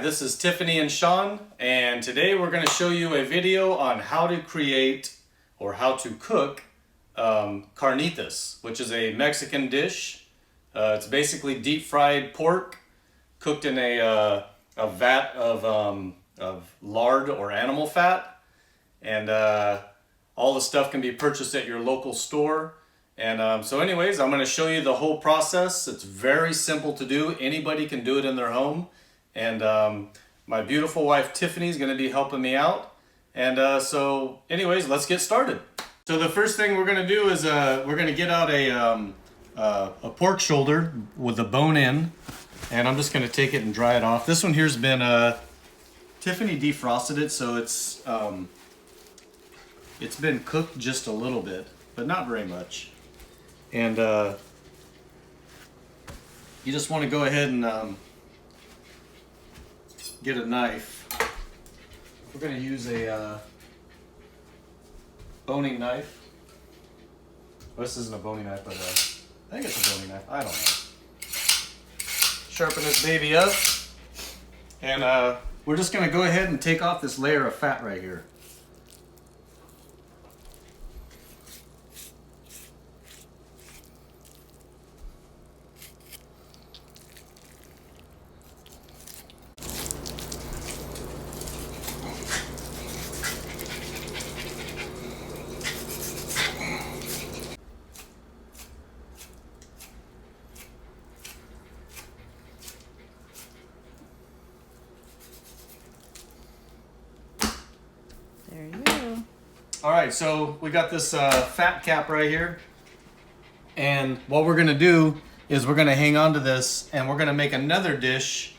this is Tiffany and Shawn, and today we're going to show you a video on how to create or how to cook carnitas, which is a Mexican dish. It's basically deep fried pork cooked in a vat of lard or animal fat, and all the stuff can be purchased at your local store. And so anyways, I'm going to show you the whole process. It's very simple to do. Anybody can do it in their home. And my beautiful wife Tiffany is going to be helping me out. And so anyways, let's get started. So the first thing we're going to do is we're going to get out a pork shoulder with the bone in. And I'm just going to take it and dry it off. This one here's been, Tiffany defrosted it, so it's been cooked just a little bit, but not very much. And you just want to go ahead and get a knife. We're going to use a boning knife. Well, this isn't a boning knife, but I think it's a boning knife. I don't know. Sharpen this baby up. And we're just going to go ahead and take off this layer of fat right here. There you go. All right, so we got this fat cap right here. And what we're gonna do is we're gonna hang on to this and we're gonna make another dish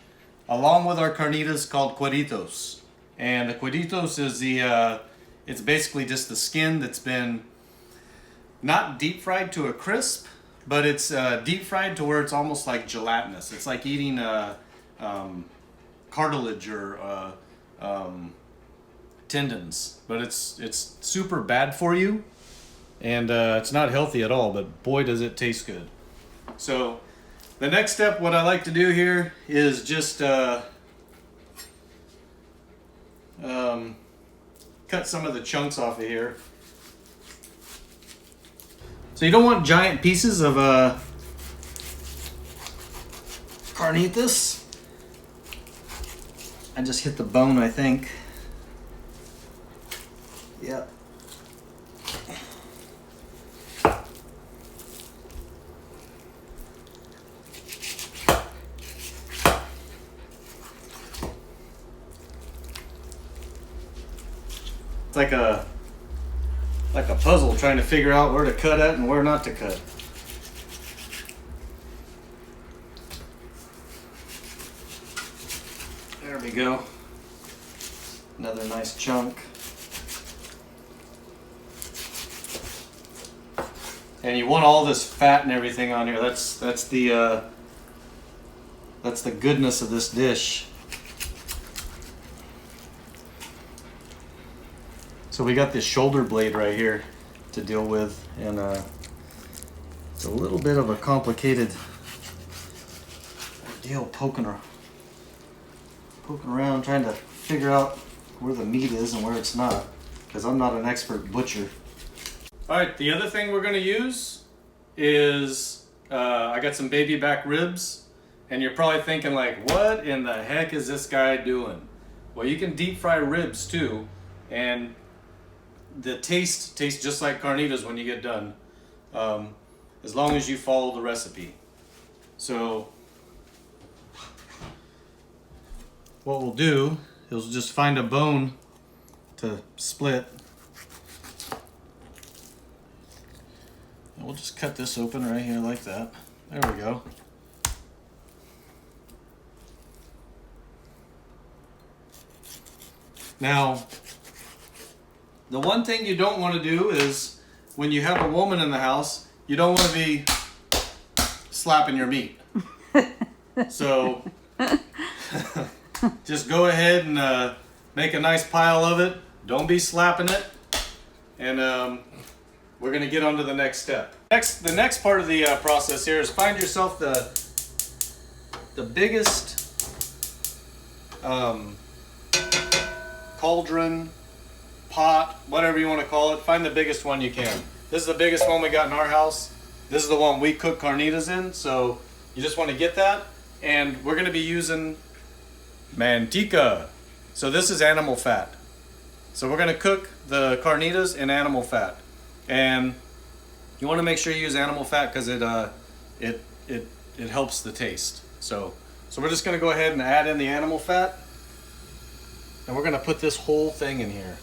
along with our carnitas called cueritos. And the cueritos is it's basically just the skin that's been not deep fried to a crisp, but it's deep fried to where it's almost like gelatinous. It's like eating cartilage or tendons, but it's super bad for you, and it's not healthy at all, but boy does it taste good. So the next step, what I like to do here is just cut some of the chunks off of here. So you don't want giant pieces of carnitas. I just hit the bone, I think. Yep. It's like a puzzle trying to figure out where to cut at and where not to cut. There we go. Another nice chunk. And you want all this fat and everything on here. That's the goodness of this dish. So we got this shoulder blade right here to deal with, and it's a little bit of a complicated deal poking around trying to figure out where the meat is and where it's not, because I'm not an expert butcher. All right, the other thing we're going to use is I got some baby back ribs, and you're probably thinking like, what in the heck is this guy doing? Well, you can deep fry ribs too, and the taste tastes just like carnitas when you get done, as long as you follow the recipe. So what we'll do is just find a bone to split. We'll just cut this open right here like that. There we go. Now, the one thing you don't want to do is when you have a woman in the house, you don't want to be slapping your meat. So just go ahead and make a nice pile of it. Don't be slapping it. And we're going to get on to the next step. The next part of the process here is find yourself the biggest cauldron, pot, whatever you want to call it. Find the biggest one you can. This is the biggest one we got in our house. This is the one we cook carnitas in, so you just want to get that. And we're going to be using manteca. So this is animal fat. So we're going to cook the carnitas in animal fat. And you want to make sure you use animal fat because it helps the taste. So we're just going to go ahead and add in the animal fat. And we're going to put this whole thing in here.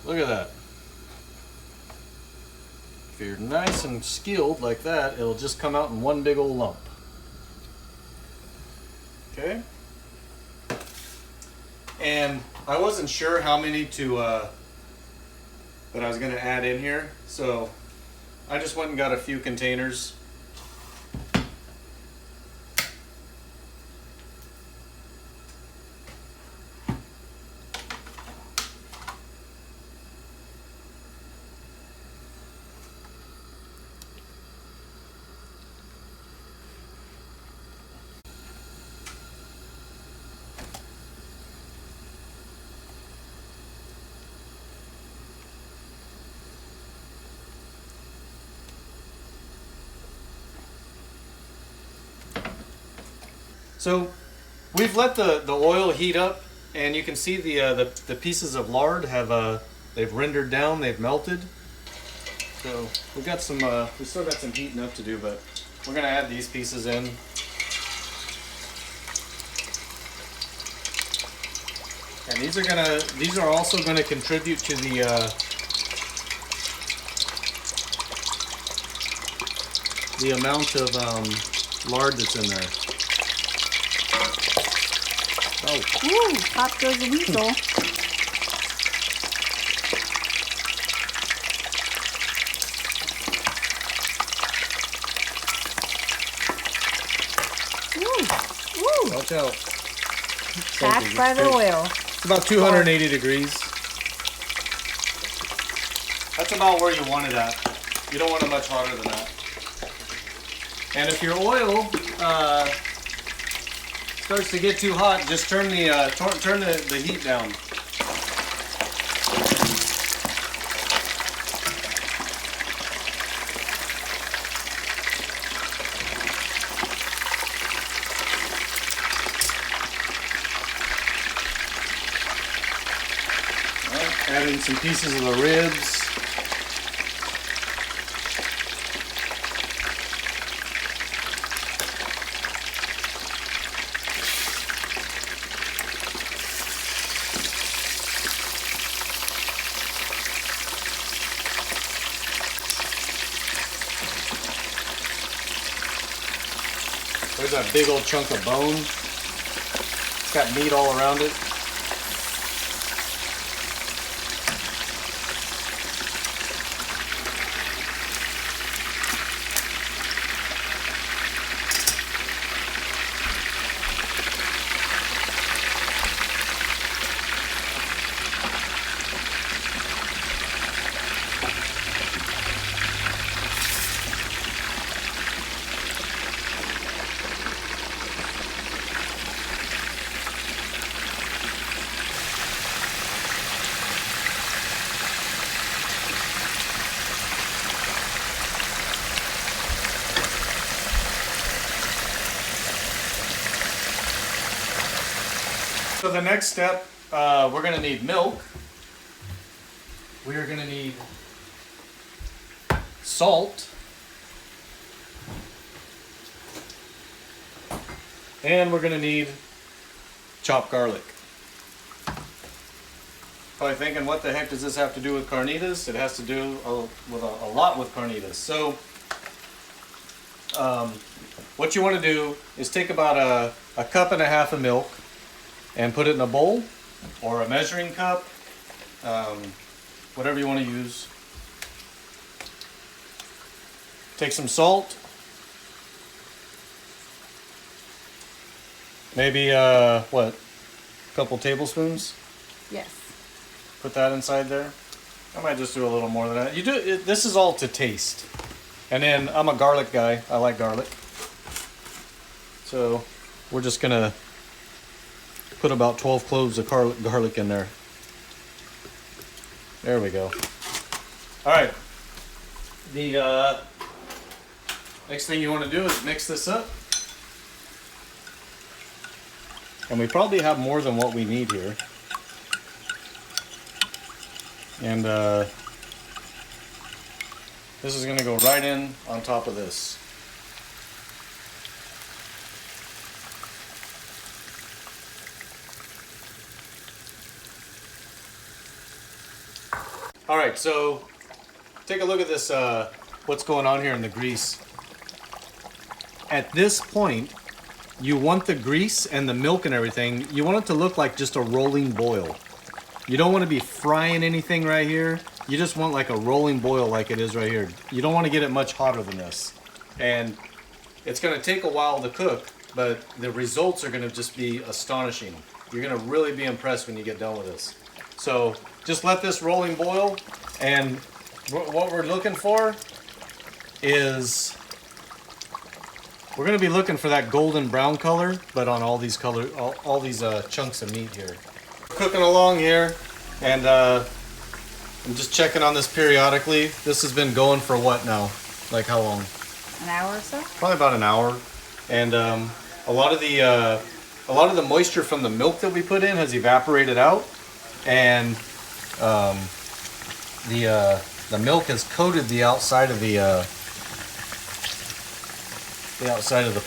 Look at that. If you're nice and skilled like that, it'll just come out in one big old lump. Okay? And I wasn't sure how many that I was going to add in here, so I just went and got a few containers. So we've let the oil heat up, and you can see the pieces of lard have they've rendered down, they've melted. So we've got some we still got some heating up to do, but we're gonna add these pieces in. And these are also gonna contribute to the amount of lard that's in there. Oh. Ooh, pop goes the weasel. Ooh. Watch out. Packed by the oil. It's about 280 degrees. That's about where you want it at. You don't want it much hotter than that. And if your oil starts to get too hot, just turn the heat down. Add in some pieces of the ribs. There's that big old chunk of bone. It's got meat all around it. So the next step, we're going to need milk. We are going to need salt. And we're going to need chopped garlic. Probably thinking, what the heck does this have to do with carnitas? It has to do with a lot with carnitas. So what you want to do is take about a cup and a half of milk and put it in a bowl or a measuring cup, whatever you want to use. Take some salt, maybe a couple tablespoons. Yes. Put that inside there. I might just do a little more than that. This is all to taste. And then I'm a garlic guy. I like garlic. So we're just gonna put about 12 cloves of garlic in there. There we go. All right. The next thing you want to do is mix this up. And we probably have more than what we need here. And this is going to go right in on top of this. All right, so take a look at this, what's going on here in the grease. At this point, you want the grease and the milk and everything, you want it to look like just a rolling boil. You don't want to be frying anything right here. You just want like a rolling boil like it is right here. You don't want to get it much hotter than this. And it's going to take a while to cook, but the results are going to just be astonishing. You're going to really be impressed when you get done with this. So just let this rolling boil, and what we're looking for is we're going to be looking for that golden brown color, but on all these all these chunks of meat here. We're cooking along here, and I'm just checking on this periodically. This has been going for what now? Like how long? An hour or so? Probably about an hour. And a lot of the moisture from the milk that we put in has evaporated out, and the milk has coated the outside of the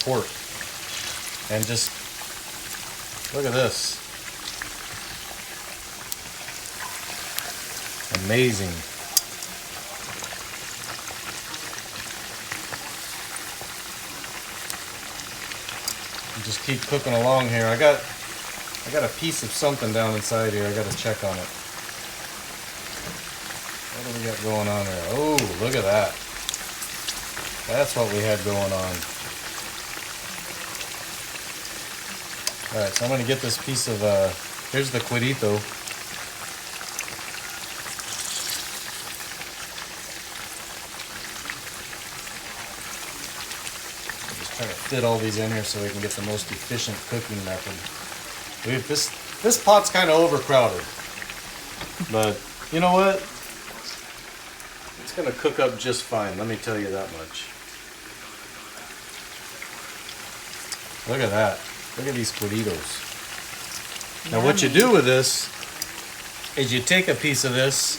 pork. And just look at this. Amazing. Just keep cooking along here. I got a piece of something down inside here. I got to check on it. What do we got going on there? Oh, look at that. That's what we had going on. All right, so I'm going to get this piece of, here's the cuerito. Try to fit all these in here so we can get the most efficient cooking method. This pot's kind of overcrowded, but you know what? It's gonna cook up just fine. Let me tell you that much. Look at that. Look at these cueritos. Now what you do with this is you take a piece of this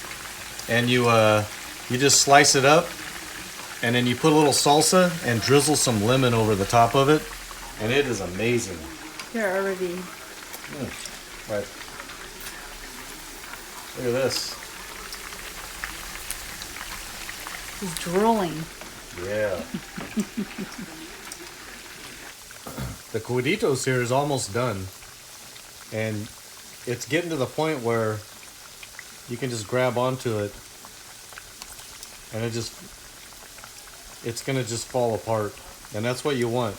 and you just slice it up. And then you put a little salsa and drizzle some lemon over the top of it, and it is amazing. You're already... Right. Look at this. He's drooling. Yeah. The cueritos here is almost done, and it's getting to the point where you can just grab onto it, and it's gonna just fall apart, and that's what you want.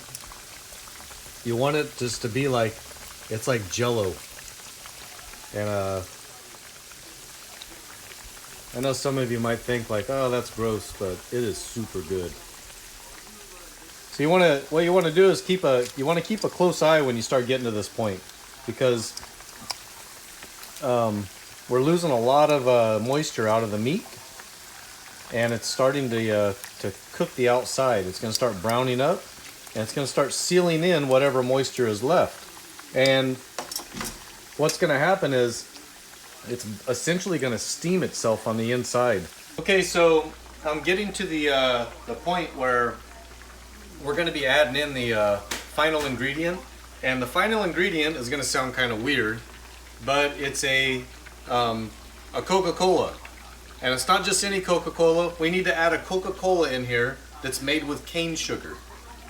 You want it just to be like, it's like Jello. And I know some of you might think like, oh, that's gross, but it is super good. So what you want to do is keep a close eye when you start getting to this point, because we're losing a lot of moisture out of the meat. And it's starting to cook the outside. It's going to start browning up, and it's going to start sealing in whatever moisture is left. And what's going to happen is it's essentially going to steam itself on the inside. Okay, so I'm getting to the point where we're going to be adding in the final ingredient. And the final ingredient is going to sound kind of weird, but it's a Coca-Cola. And it's not just any Coca-Cola. We need to add a Coca-Cola in here that's made with cane sugar.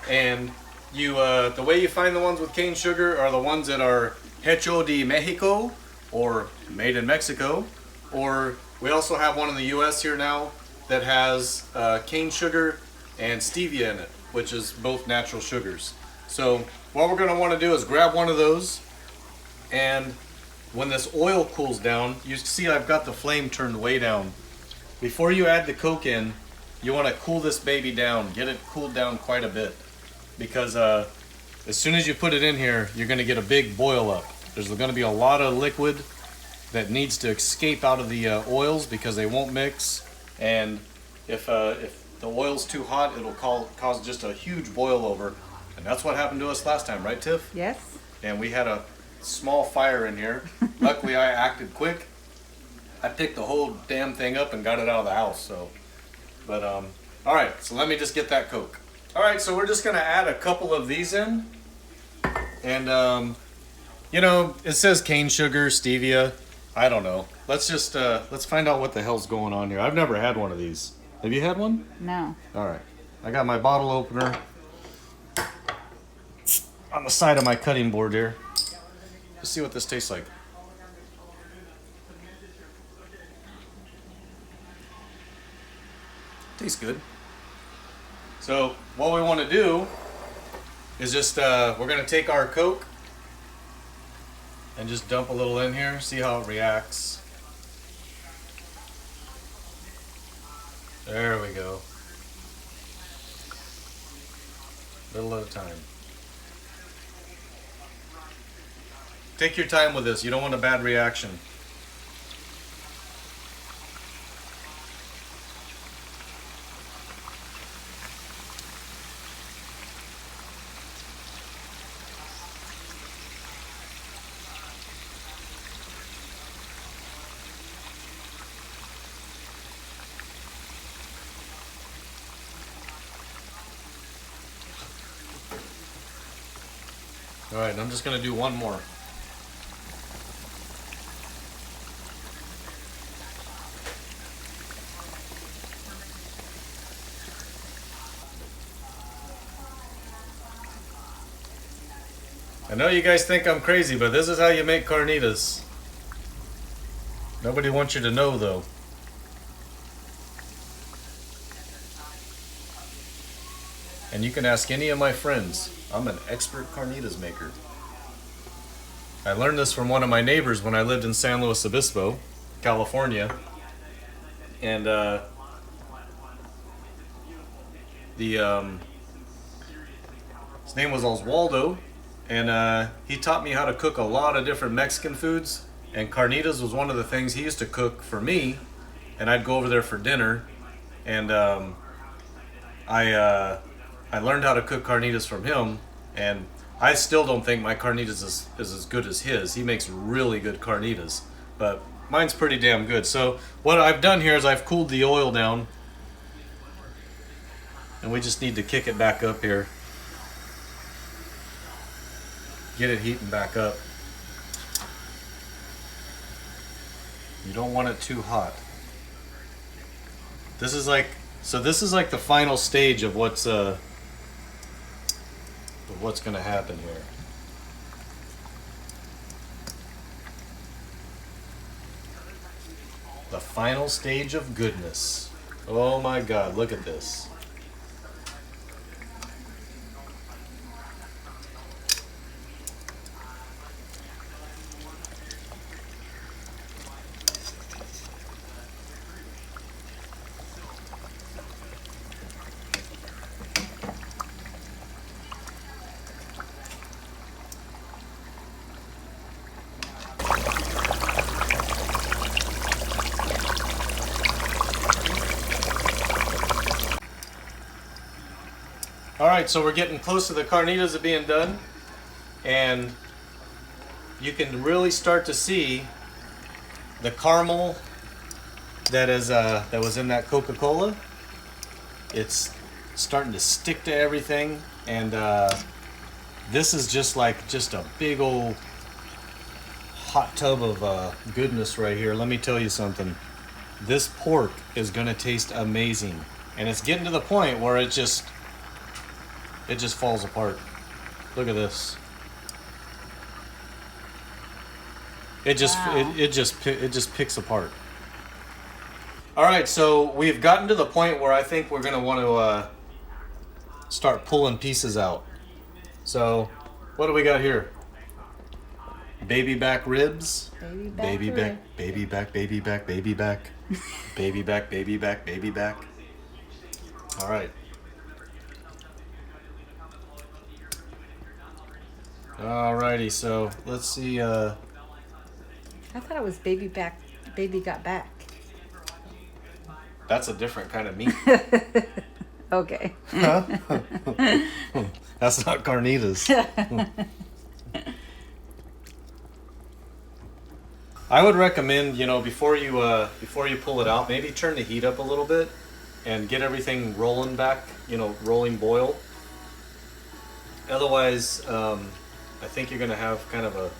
And the way you find the ones with cane sugar are the ones that are Hecho de Mexico, or made in Mexico. Or we also have one in the US here now that has cane sugar and stevia in it, which is both natural sugars. So what we're going to want to do is grab one of those, and when this oil cools down, you see I've got the flame turned way down. Before you add the Coke in, you want to cool this baby down. Get it cooled down quite a bit. Because as soon as you put it in here, you're going to get a big boil up. There's going to be a lot of liquid that needs to escape out of the oils because they won't mix. And if the oil's too hot, it'll cause just a huge boil over. And that's what happened to us last time, right, Tiff? Yes. And we had a small fire in here. Luckily, I acted quick. I picked the whole damn thing up and got it out of the house. So, but all right. So let me just get that Coke. All right. So we're just gonna add a couple of these in, and you know, it says cane sugar, stevia. I don't know. Let's just let's find out what the hell's going on here. I've never had one of these. Have you had one? No. All right. I got my bottle opener on the side of my cutting board here. Let's see what this tastes like. Tastes good. So what we want to do is just we're going to take our Coke and just dump a little in here, see how it reacts. There we go. Little at a time. Take your time with this. You don't want a bad reaction. All right, I'm just going to do one more. I know you guys think I'm crazy, but this is how you make carnitas. Nobody wants you to know, though. And you can ask any of my friends. I'm an expert carnitas maker. I learned this from one of my neighbors when I lived in San Luis Obispo, California. And his name was Oswaldo. And he taught me how to cook a lot of different Mexican foods. And carnitas was one of the things he used to cook for me. And I'd go over there for dinner. And I learned how to cook carnitas from him. And I still don't think my carnitas is as good as his. He makes really good carnitas. But mine's pretty damn good. So what I've done here is I've cooled the oil down. And we just need to kick it back up here. Get it heating back up. You don't want it too hot. This is like the final stage of what's going to happen here. The final stage of goodness. Oh my God, look at this. Alright, so we're getting close to the carnitas of being done, and you can really start to see the caramel that was in that Coca-Cola. It's starting to stick to everything, and this is just a big old hot tub of goodness right here. Let me tell you something. This pork is gonna taste amazing, and it's getting to the point where it just falls apart. Look at this. It just picks apart. All right, so we've gotten to the point where I think we're gonna want to start pulling pieces out. So what do we got here? baby back ribs. Baby back. Baby back, baby back, baby back, baby back. Baby back, baby back, baby back. All right. Alrighty, so let's see. I thought it was baby back. Baby got back. That's a different kind of meat. Okay. That's not carnitas. I would recommend, before you pull it out, maybe turn the heat up a little bit and get everything rolling back, rolling boil. Otherwise, I think you're going to have kind of a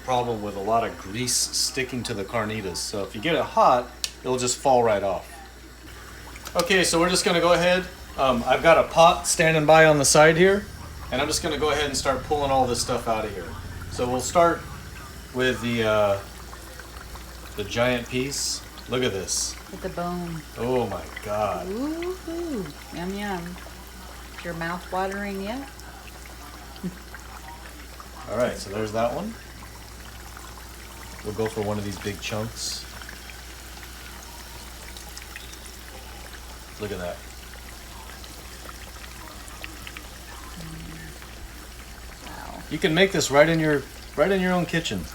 problem with a lot of grease sticking to the carnitas. So if you get it hot, it'll just fall right off. Okay, so we're just going to go ahead. I've got a pot standing by on the side here, and I'm just going to go ahead and start pulling all this stuff out of here. So we'll start with the giant piece. Look at this. With the bone. Oh my God. Ooh, yum yum. Is your mouth watering yet? All right, so there's that one. We'll go for one of these big chunks. Look at that. Wow. You can make this right in your own kitchen.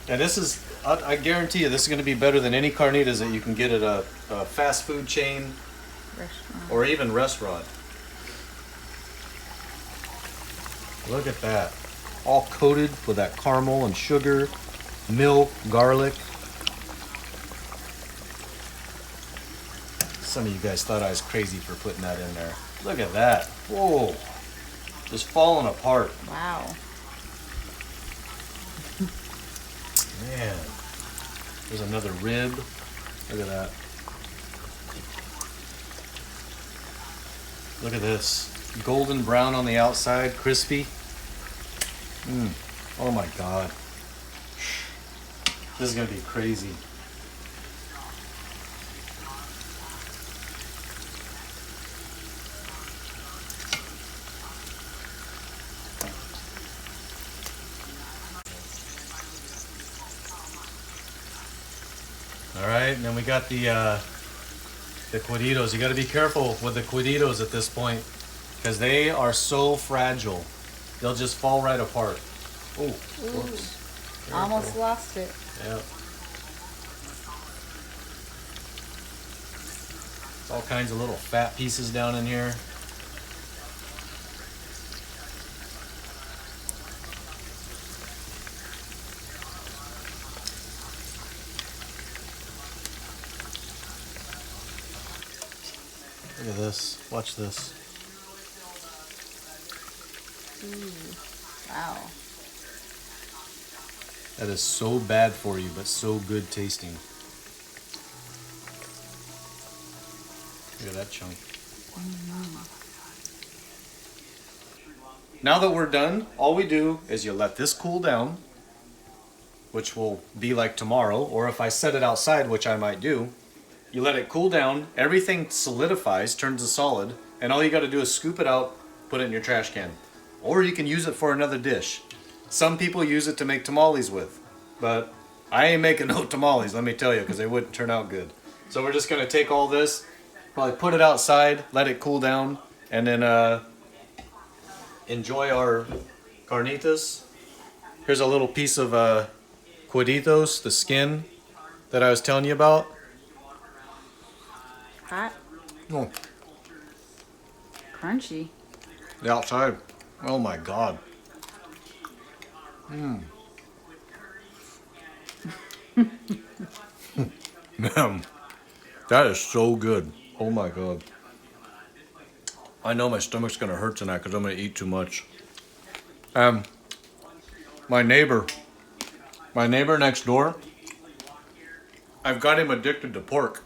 And this is, I guarantee you, this is going to be better than any carnitas that you can get at a fast food chain Restaurant. or even restaurant. Look at that. All coated with that caramel and sugar, milk, garlic. Some of you guys thought I was crazy for putting that in there. Look at that. Whoa. Just falling apart. Wow. Man. There's another rib. Look at that. Look at this. Golden brown on the outside, crispy. Oh my God. This is going to be crazy. All right, and then we got the cueritos. You got to be careful with the cueritos at this point because they are so fragile. They'll just fall right apart. Oh, whoops. Almost Careful. lost it. Yeah. All kinds of little fat pieces down in here. Look at this. Watch this. Ooh. Wow. That is so bad for you, but so good tasting. Look at that chunk. Now that we're done, all we do is you let this cool down, which will be like tomorrow, or if I set it outside, which I might do, you let it cool down, everything solidifies, turns to solid, and all you got to do is scoop it out, put it in your trash can. Or you can use it for another dish. Some people use it to make tamales with, but I ain't making no tamales, let me tell you, because they wouldn't turn out good. So we're just going to take all this, probably put it outside, let it cool down, and then enjoy our carnitas. Here's a little piece of cueritos, the skin that I was telling you about. Hot. Oh, Crunchy. the outside. Oh my God. Man, that is so good. Oh my God. I know my stomach's gonna hurt tonight because I'm gonna eat too much. My neighbor next door, I've got him addicted to pork.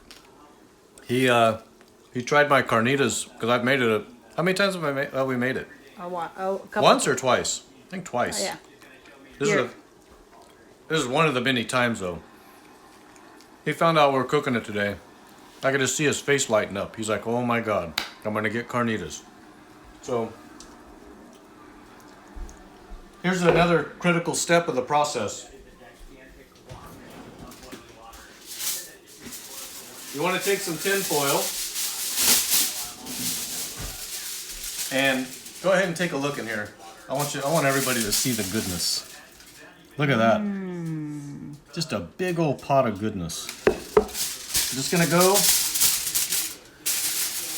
He tried my carnitas because I've made it. How many times have I made? Oh, we made it A couple. once or twice. I think twice. Oh, yeah. This is one of the many times though. He found out we were cooking it today. I could just see his face lighten up. He's like, "Oh my God, I'm gonna get carnitas." So Here's another critical step of the process. You want to take some tin foil and go ahead and take a look in here. I want everybody to see the goodness. Look at that. Just a big old pot of goodness. I'm just gonna go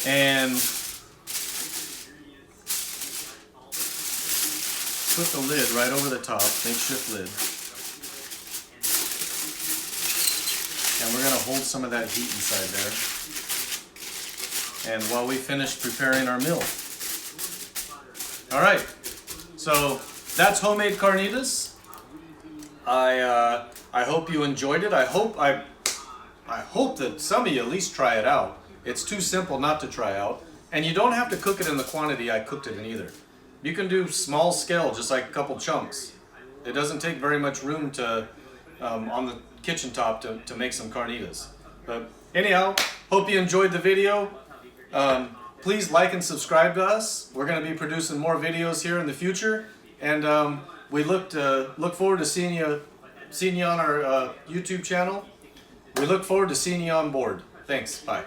and put the lid right over the top, makeshift lid. And we're gonna hold some of that heat inside there. And while we finish preparing our meal. All right, so that's homemade carnitas. I hope you enjoyed it. I hope that some of you at least try it out. It's too simple not to try out. And you don't have to cook it in the quantity I cooked it in either. You can do small scale, just like a couple chunks. It doesn't take very much room to on the kitchen top to make some carnitas. But anyhow, hope you enjoyed the video. Please like and subscribe to us. We're going to be producing more videos here in the future, and we look forward to seeing you on our YouTube channel. We look forward to seeing you on board. Thanks. Bye.